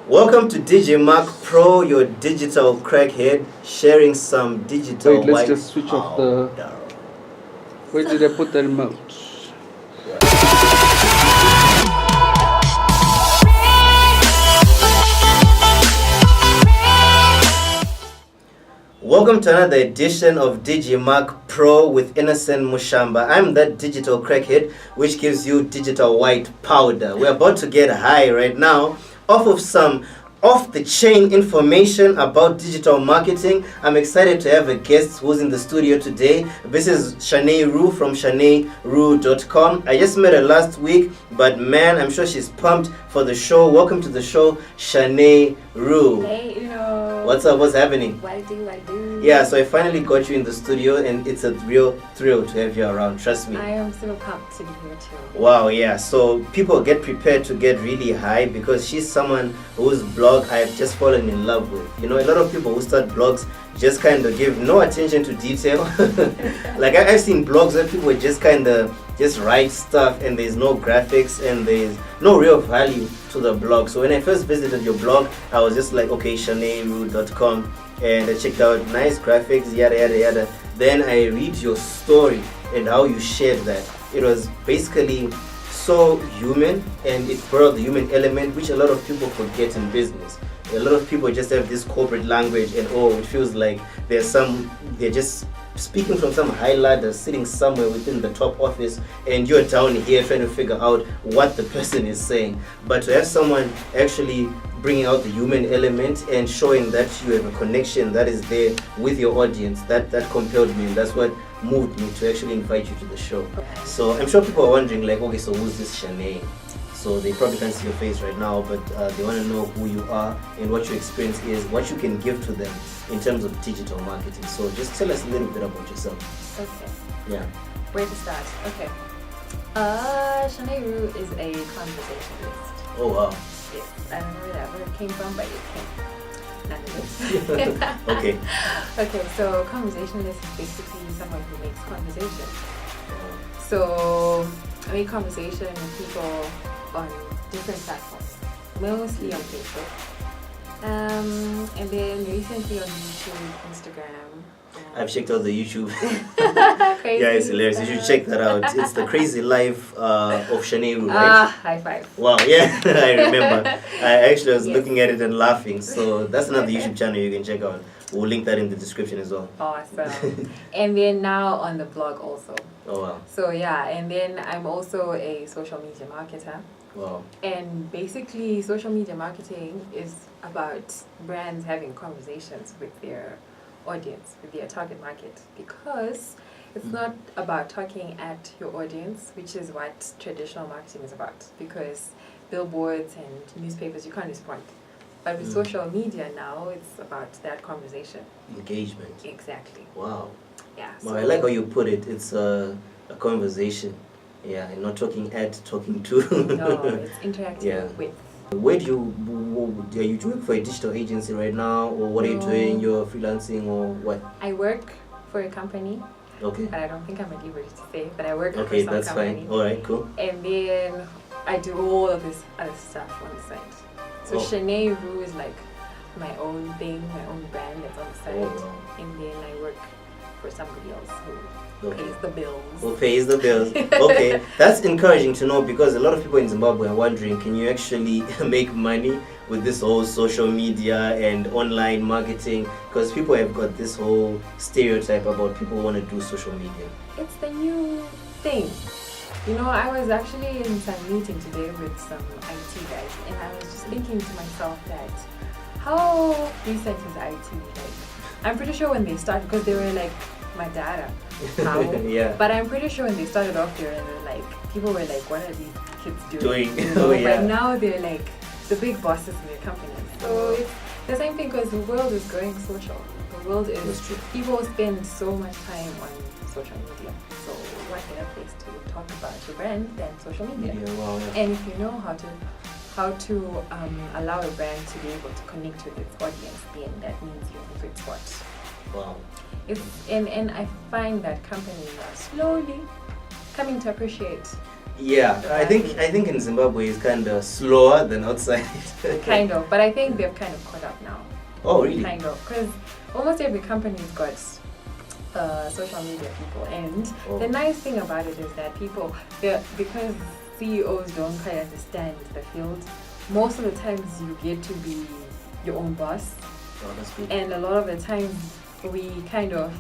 Welcome to DJ Mark Pro, your digital crackhead, sharing some digital Wait, let's white just switch off the. powder. Where did I put the remote? Welcome to another edition of DJ Mark Pro with Innocent Mushamba. I'm that digital crackhead which gives you digital white powder. We're about to get high right now off of some off-the-chain information about digital marketing. I'm excited to have a guest who's in the studio today. This is ShaneeRue from ShaneeRue.com. I just met her last week, but man, I'm sure she's pumped for the show. Welcome to the show, ShaneeRue. Hey, What's up? What's happening? What I do. Yeah, so I finally got you in the studio, and it's a real thrill to have you around. Trust me. I am so pumped to be here too. Wow, yeah. So people get prepared to get really high because she's someone whose blog I've just fallen in love with. You know, a lot of people who start blogs just kind of give no attention to detail. Like I've seen blogs where people just kind of just write stuff and there's no graphics and there's no real value to the blog. So when I first visited your blog, I was just like, okay, ShaneeRue.com, and I checked out nice graphics, yada yada yada. Then I read your story and how you shared that. It was basically so human, and it brought the human element, which a lot of people forget in business. A lot of people just have this corporate language, and it feels like they're just speaking from some high ladder, sitting somewhere within the top office, and you're down here trying to figure out what the person is saying. But to have someone actually bringing out the human element and showing that you have a connection that is there with your audience, that compelled me, and that's what moved me to actually invite you to the show. So I'm sure people are wondering, like, okay, so who's this Shanee? So they probably can't see your face right now, but they want to know who you are and what your experience is, what you can give to them in terms of digital marketing. So just tell us a little bit about yourself. Okay. Yeah. Where to start? Okay. ShaneeRue is a conversationalist. Oh wow. Yes. I don't know where it came from, but it came. Nonetheless. Okay. Okay, so conversationalist is basically someone who makes conversation. So I make conversation with people on different platforms, mostly on Facebook, and then recently on YouTube, Instagram. I've checked out the YouTube. Crazy. Yeah, it's hilarious. You should check that out. It's the crazy life of ShaneeRue, right? High five. Wow, yeah, I remember. I actually was Yes. looking at it and laughing. So that's another YouTube channel you can check out. We'll link that in the description as well. Awesome. And then now on the blog also. Oh wow. So yeah, and then I'm also a social media marketer. Wow. And basically, social media marketing is about brands having conversations with their audience, with their target market, because it's not about talking at your audience, which is what traditional marketing is about, because billboards and newspapers, you can't respond. But with social media now, it's about that conversation. Engagement. Exactly. Wow. Yeah. Well, I like how you put it. It's a conversation. Yeah, and not talking at, talking to. No, it's interacting Yeah. with. Where do are you doing for a digital agency right now, or what are you No. doing? You're freelancing or what? I work for a company, Okay. but I don't think I'm at liberty to say, but I work Okay, for some that's company. fine. All right, cool. And then I do all of this other stuff on the site. So Oh. ShaneeRue is like my own thing, my own brand that's on the site. Oh, wow. And then I work for somebody else who Okay. pays the bills. Who pays the bills? Okay, that's encouraging to know, because a lot of people in Zimbabwe are wondering, can you actually make money with this whole social media and online marketing? Because people have got this whole stereotype about people who want to do social media. It's the new thing. You know, I was actually in some meeting today with some IT guys, and I was just thinking to myself that how recent is IT? Like, I'm pretty sure when they started, because they were like my data. How? Yeah. But I'm pretty sure when they started off there, and they're like, people were like, what are these kids doing? Doing. You know? Oh, yeah. But now they're like the big bosses in their companies. So it's the same thing, because the world is going social. The world is, That's true. people spend so much time on social media. So what better place to talk about your brand than social media? Yeah, wow, yeah. And if you know how to allow a brand to be able to connect with its audience, then that means you're in a good spot. Wow. And I find that companies are slowly coming to appreciate Yeah, I think in Zimbabwe it's kind of slower than outside. Kind of, but I think they've kind of caught up now. Oh, really? Kind of, because almost every company's got social media people, and the nice thing about it is that people, because CEOs don't quite understand the field, most of the times you get to be your own boss. Oh, that's good. And a lot of the times we kind of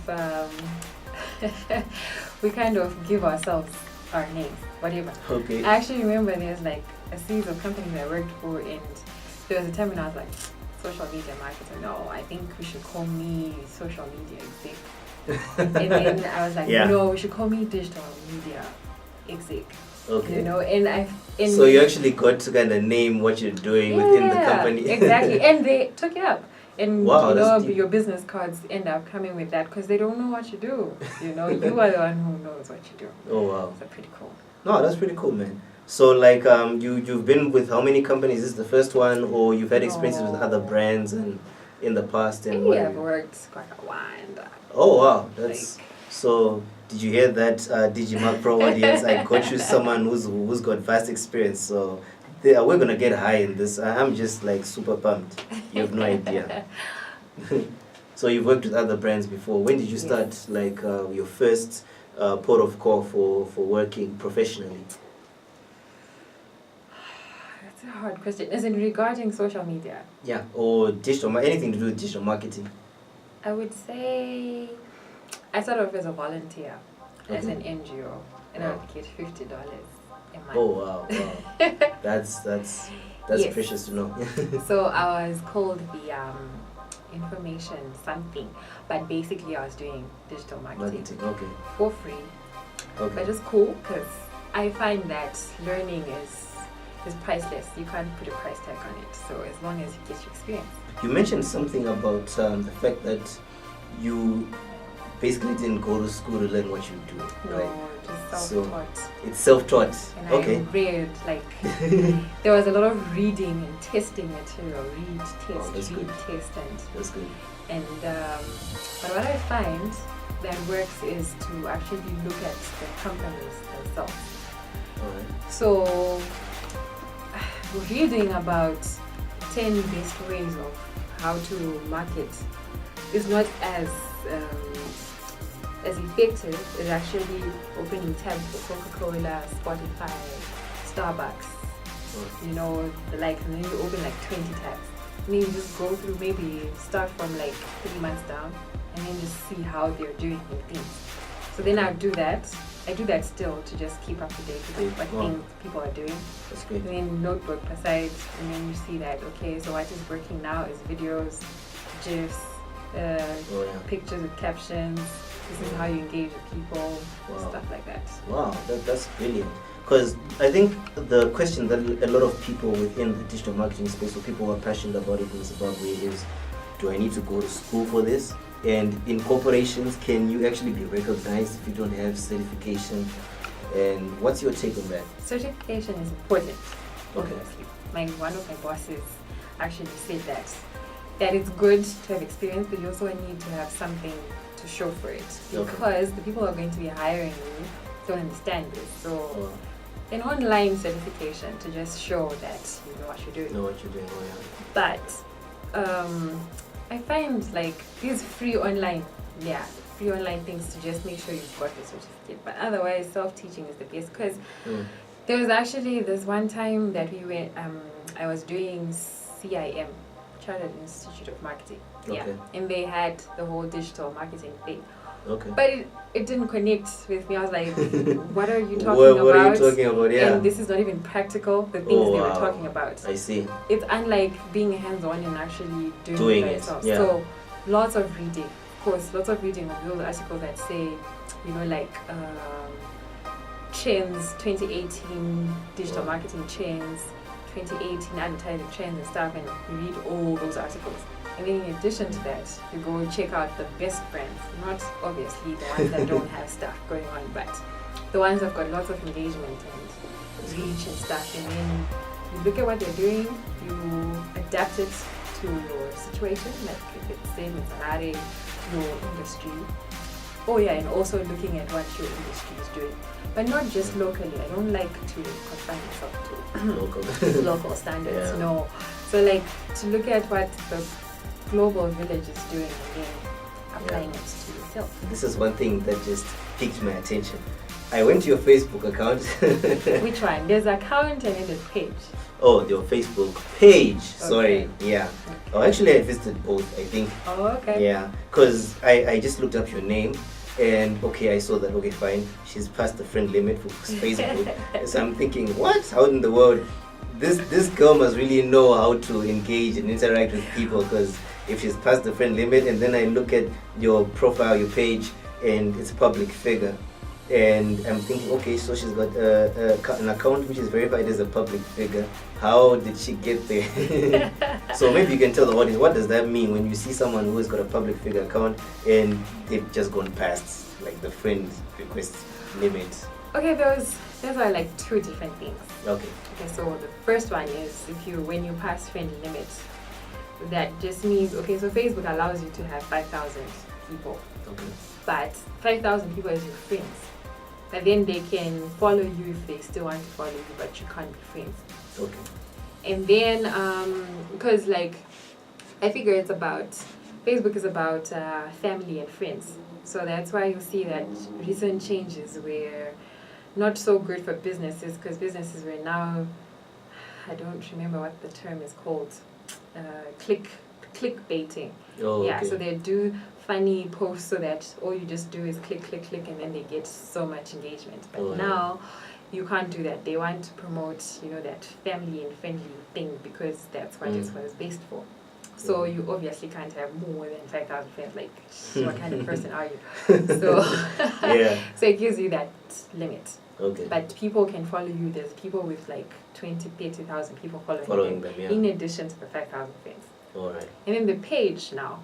we kind of give ourselves our names, whatever. Okay. I actually remember there's like a series of companies I worked for, and there was a time when I was like, social media marketer, no, I think we should call me social media exec. And then I was like, no, we should call me digital media exec. Okay. You know, and so you actually got to kind of name what you're doing within the company. Exactly, and they took it up. And wow, you know, your business cards end up coming with that because they don't know what you do. You know, you are the one who knows what you do. Oh wow, that's pretty cool. No, that's pretty cool, man. So like you've been with how many companies? Is this the first one, or you've had experiences with other brands and in the past? And yeah, I've worked quite a while. Oh wow, that's like, so. Did you hear that, Digimark Pro audience? I got you someone who's got vast experience. So we're gonna get high in this. I'm just like super pumped. You have no idea. So you've worked with other brands before. When did you start like your first port of call for working professionally? That's a hard question. Is it regarding social media? Yeah, or digital, anything to do with digital marketing? I would say I started off as a volunteer, as an NGO, and I would get $50 a month. Oh wow, wow. that's precious to know. So I was called the information something, but basically I was doing digital marketing. Okay. For free. Okay. But it's cool because I find that learning is priceless. You can't put a price tag on it. So as long as you get your experience. You mentioned something about the fact that you basically didn't go to school to learn what you do. No, right? just self-taught. So it's self-taught. And okay. I read, like, there was a lot of reading and testing material. Read, test, read, test, and that's good. And but what I find that works is to actually look at the companies themselves. All right. So reading about 10 best ways of how to market is not as effective as actually opening tabs for Coca-Cola, Spotify, Starbucks. You know, like, and then you open like 20 tabs. And then you just go through, maybe start from like 3 months down, and then just see how they're doing things. So then I do that. I do that still to just keep up to date with what things people are doing. That's great. And then notebook aside, and then you see that, okay, so what is working now is videos, GIFs, pictures with captions. This is how you engage with people, stuff like that. Wow, that's brilliant. Because I think the question that a lot of people within the digital marketing space, or people who are passionate about it in Zimbabwe, is, do I need to go to school for this? And in corporations, can you actually be recognized if you don't have certification? And what's your take on that? Certification is important. Okay. Like, one of my bosses actually said that it's good to have experience, but you also need to have something to show for it, because the people who are going to be hiring you don't understand this. So an online certification to just show that you know what you're doing. But I find like these free online things to just make sure you've got the certificate. But otherwise, self-teaching is the best, because there was actually this one time that we went. I was doing CIM, Chartered Institute of Marketing. Yeah, and they had the whole digital marketing thing. Okay. But it didn't connect with me. I was like, what are you talking about? What are you talking about? Yeah. And this is not even practical, the things they were talking about. I see. It's unlike being hands-on and actually doing it by yourself. Yeah. So lots of reading. Of course, lots of reading of all the articles that say, you know, like trends, 2018 digital marketing trends, 2018 advertising trends and stuff, and you read all those articles. And then in addition to that, you go check out the best brands, not obviously the ones that don't have stuff going on, but the ones that have got lots of engagement and reach and stuff. And then you look at what they're doing, you adapt it to your situation, like if it's them, it's Harare, your industry. oh yeah, and also looking at what your industry is doing, but not just locally. I don't like to confine myself to local standards. Yeah. No, so like to look at what the global village is doing and then applying it to yourself. This is one thing that just piqued my attention. I went to your Facebook account. Which one? There's account and then there's page. Oh, your Facebook page. Sorry. Yeah. Okay. Oh, actually, I visited both, I think. Oh, okay. Yeah. Because I just looked up your name. And okay, I saw that, okay, fine. She's past the friend limit for Facebook. So I'm thinking, what? How in the world? This girl must really know how to engage and interact with people, because if she's past the friend limit, and then I look at your profile, your page, and it's a public figure. And I'm thinking, okay, so she's got an account which is verified as a public figure. How did she get there? So maybe you can tell the audience, what does that mean when you see someone who has got a public figure account and they've just gone past like the friend request limit? Okay, those are like two different things. Okay. Okay, so the first one is when you pass friend limit, that just means, okay, so Facebook allows you to have 5,000 people. Okay. But 5,000 people as your friends. But then they can follow you if they still want to follow you, but you can't be friends. Okay. And then, because like, I figure Facebook is about family and friends. So that's why you see that recent changes were not so good for businesses, because businesses were now, I don't remember what the term is called, clickbaiting. Oh, Yeah, okay. so they do funny posts so that all you just do is click, and then they get so much engagement. But Oh, yeah. now you can't do that. They want to promote, that family and friendly thing, because that's what it was based for. So you obviously can't have more than 5,000 friends. Like, what kind of person are you? So, Yeah. so it gives you that limit. Okay. But people can follow you. There's people with like 20, 30,000 people following them, yeah. in addition to the 5,000 friends. All right. And then the page now,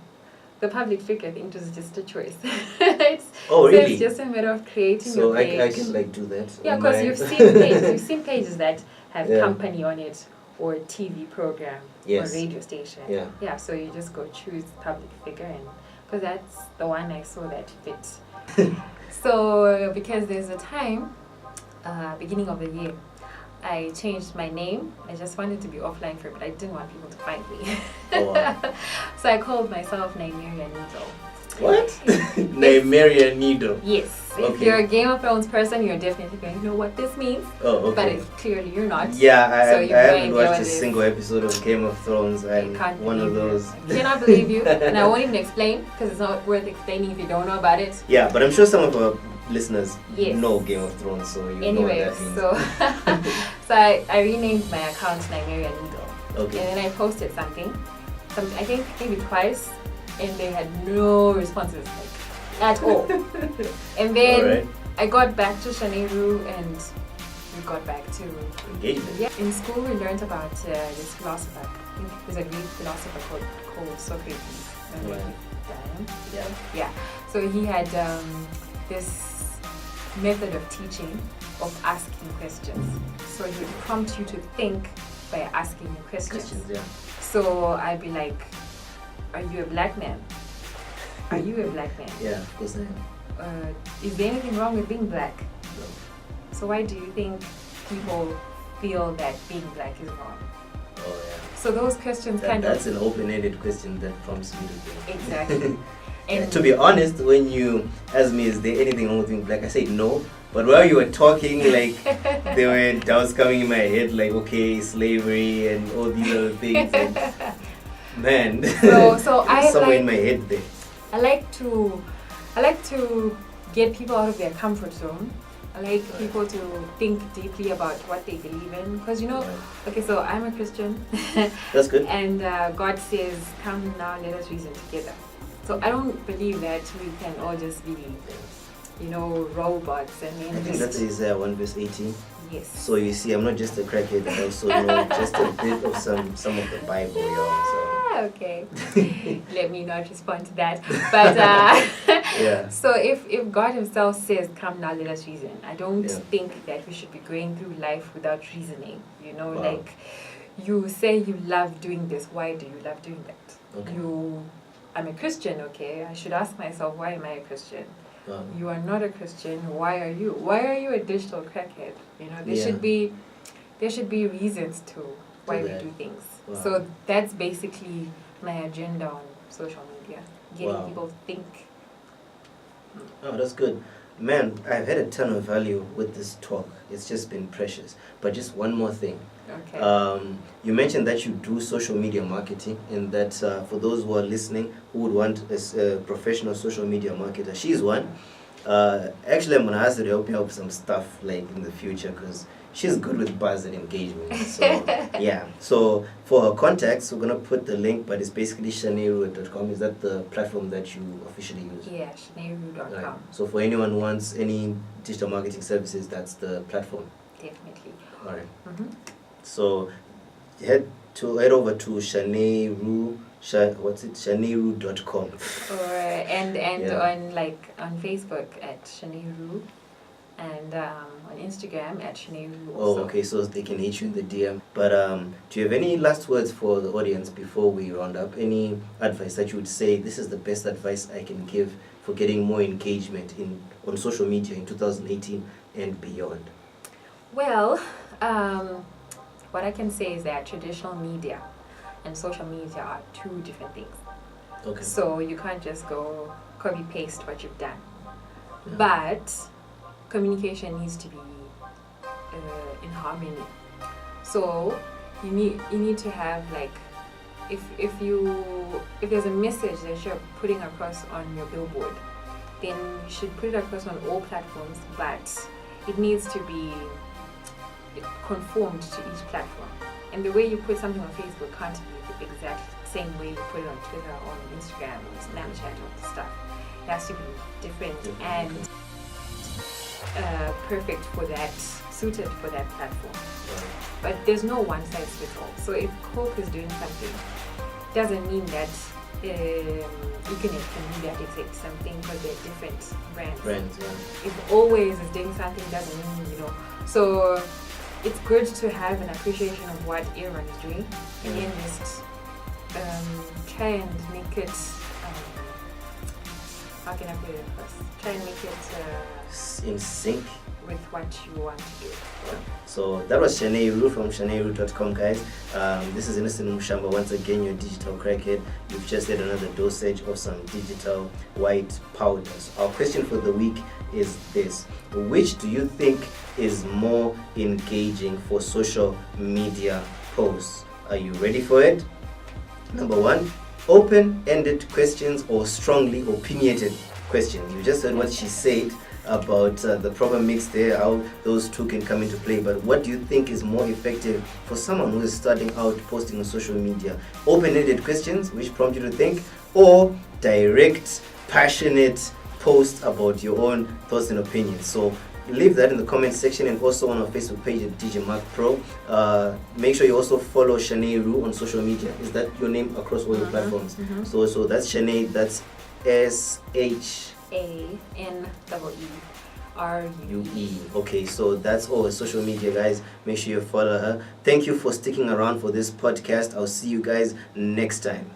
the public figure, I think, is just a choice. It's, Oh, so really? it's just a matter of creating So your page. I can like do that. Yeah, on because my- you've seen pages that have Yeah. company on it, or a TV program, Yes. or radio station. Yeah. Yeah, so you just go choose public figure, and because that's the one I saw that fit. So because there's a time, beginning of the year, I changed my name. I just wanted to be offline for it, but I didn't want people to find me. Oh, wow. So I called myself ShaneeRue. What? Nymeria Needle. Yes. If Okay. you're a Game of Thrones person, you're definitely going to know what this means. Oh, But okay. it's clearly you're not. Yeah, So I you're haven't going watched there a with single episode of Game of Thrones. I I'm can't one of believe you. those. I cannot believe you. And I won't even explain, because it's not worth explaining if you don't know about it. Yeah, but I'm sure some of our listeners Yes. know Game of Thrones, so you know Anyway, what that means. so so I renamed my account ShaneeRue. Okay. And then I posted something, I think maybe twice, and they had no responses at all. And then Alright. I got back to ShaneeRue, and we got back to Engagement. yeah. In school, we learned about this philosopher. I think there's a Greek philosopher called Socrates. Remember him? Yeah. Yeah. So he had this method of teaching, of asking questions. So he would prompt you to think by asking you questions. Questions, yeah. So I'd be like, "Are you a black man? Are you a black man? Yeah, of course I am. Is there anything wrong with being black? No. So why do you think people feel that being black is wrong?" Oh, yeah. So those questions That's an open-ended question that prompts me to think. Exactly. And To be honest, when you asked me, is there anything wrong with being black, I said no. But while you were talking, like, there were doubts coming in my head, like, okay, slavery and all these other things. And, man, so I somewhere in like- my head there. I like to get people out of their comfort zone. I like people to think deeply about what they believe in, because okay, so I'm a Christian. That's good. And God says, "Come now, let us reason together." So I don't believe that we can all just be, robots and I then think that's just Isaiah 1 verse 18. yes. So you see, I'm not just a crackhead, I also know just a bit of some of the Bible, Ah, okay. Let me not respond to that. But So yeah. so if God Himself says, "Come now, let us reason," I don't Yeah. think that we should be going through life without reasoning. Wow. Like you say you love doing this. Why do you love doing that? Okay. I'm a Christian, okay? I should ask myself, why am I a Christian? You are not a Christian. Why are you? Why are you a digital crackhead? You know, there Yeah. should be reasons to why we that. do things. Wow. So that's basically my agenda on social media, getting Wow. people to think. Oh, that's good. Man, I've had a ton of value with this talk. It's just been precious. But just one more thing. Okay. You mentioned that you do social media marketing, and that for those who are listening who would want a professional social media marketer, she's one. Actually, I'm gonna ask her to help me out with some stuff like in the future because she's good with buzz and engagement. So yeah. So for her contacts, we're gonna put the link, but it's basically ShaneeRue.com. Is that the platform that you officially use? Yeah, ShaneeRue.com. Right. So for anyone who wants any digital marketing services, that's the platform. Definitely. All right. Mm-hmm. So head over to ShaneeRue. ShaneeRue.com. And Yeah. on Facebook at ShaneeRue, and on Instagram at ShaneeRue Oh, also. okay. So they can hit you in the DM. But do you have any last words for the audience before we round up? Any advice that you would say this is the best advice I can give for getting more engagement on social media in 2018 and beyond? Well, what I can say is that traditional media and social media are two different things. Okay. So you can't just go copy paste what you've done. Yeah. But communication needs to be in harmony. So you need to have like if there's a message that you're putting across on your billboard, then you should put it across on all platforms, but it needs to be conformed to each platform. And the way you put something on Facebook can't be the exact same way you put it on Twitter or on Instagram or Snapchat or stuff. It has to be different and perfect for that, suited for that platform. But there's no one size fits all. So if Coke is doing something, doesn't mean that Econet can do that exact same thing because they're different brands. Yeah. If Always is doing something, doesn't mean, you know. So it's good to have an appreciation of what everyone is doing, and then just try and make it. How can I put it first? Try and make it in sync with what you want to do. So that was ShaneeRue from ShaneeRue.com, guys. This is Innocent Mushamba. Once again, your digital crackhead. You've just had another dosage of some digital white powders. Our question for the week is this: which do you think is more engaging for social media posts? Are you ready for it? Number one, open-ended questions or strongly opinionated questions. You just heard what she said about the proper mix there, how those two can come into play. But what do you think is more effective for someone who is starting out posting on social media? Open-ended questions, which prompt you to think, or direct, passionate posts about your own thoughts and opinions? So leave that in the comment section, and also on our Facebook page at DJ Mark Pro. Make sure you also follow ShaneeRue on social media. Is that your name across all your platforms? So that's Shanee, that's ShaneeRue. Okay, so that's all social media, guys. Make sure you follow her. Thank you for sticking around for this podcast. I'll see you guys next time.